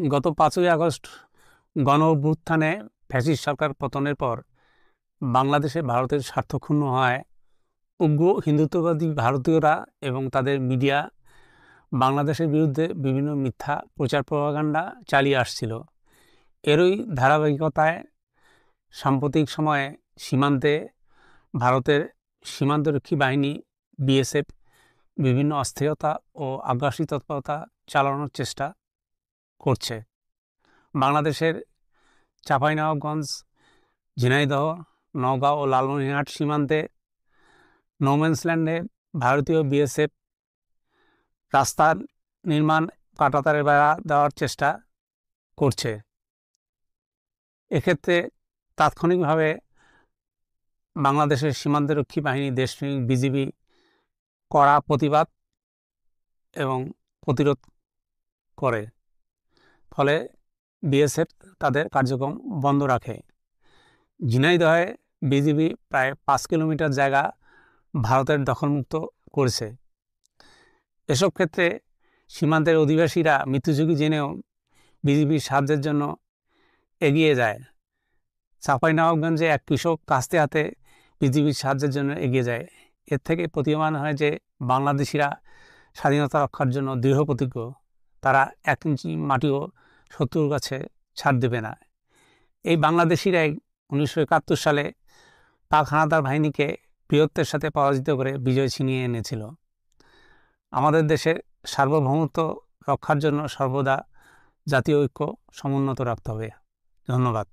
গত 5ই আগস্ট গণ অভ্যুত্থানে ফ্যাসিস্ট সরকার পতনের পর বাংলাদেশে ভারতের স্বার্থ ক্ষুণ্ণ হয় উগ্র হিন্দুত্ববাদী ভারতীয়রা এবং তাদের মিডিয়া বাংলাদেশের বিরুদ্ধে বিভিন্ন মিথ্যা প্রচার প্রপাগান্ডা চালিয়ে আসছিল। এরই ধারাবাহিকতায় সাম্প্রতিক সময়ে সীমান্তে ভারতের সীমান্তরক্ষী বাহিনী বিএসএফ বিভিন্ন অস্থিরতা ও আগ্রাসী তৎপরতা চালানোর চেষ্টা করছে। বাংলাদেশের চাঁপাইনবাবগঞ্জ, ঝিনাইদহ, নওগাঁ ও লালমনিরহাট সীমান্তে নোম্যান্সল্যান্ডে ভারতীয় বিএসএফ রাস্তার নির্মাণ কাঁটাতারের বেড়া দেওয়ার চেষ্টা করছে। এক্ষেত্রে তাৎক্ষণিকভাবে বাংলাদেশের সীমান্তরক্ষী বাহিনী দেশপ্রেমিক বিজিবি কড়া প্রতিবাদ এবং প্রতিরোধ করে, ফলে বিএসএফ তাদের কার্যক্রম বন্ধ রাখে। ঝিনাইদহে বিজিবি প্রায় 5 কিলোমিটার জায়গা ভারতের দখলমুক্ত করেছে। এসব ক্ষেত্রে সীমান্তের অধিবাসীরা মৃত্যুঝুঁকি জেনেও বিজিবির সাহায্যের জন্য এগিয়ে যায়। চাঁপাইনবাবগঞ্জে এক কৃষক কাস্তে হাতে বিজিবির সাহায্যের জন্য এগিয়ে যায়। এর থেকে প্রতীয়মান হয় যে বাংলাদেশিরা স্বাধীনতা রক্ষার জন্য দৃঢ় প্রতিজ্ঞ। তারা 1 ইঞ্চি মাটিও শত্রুর কাছে ছাড় দেবে না। এই বাংলাদেশিরাই 1971 সালে পাক হানাদার বাহিনীকে বীরত্বের সাথে পরাজিত করে বিজয় ছিনিয়ে এনেছিল। আমাদের দেশের সার্বভৌমত্ব রক্ষার জন্য সর্বদা জাতীয় ঐক্য সমুন্নত রাখতে হবে। ধন্যবাদ।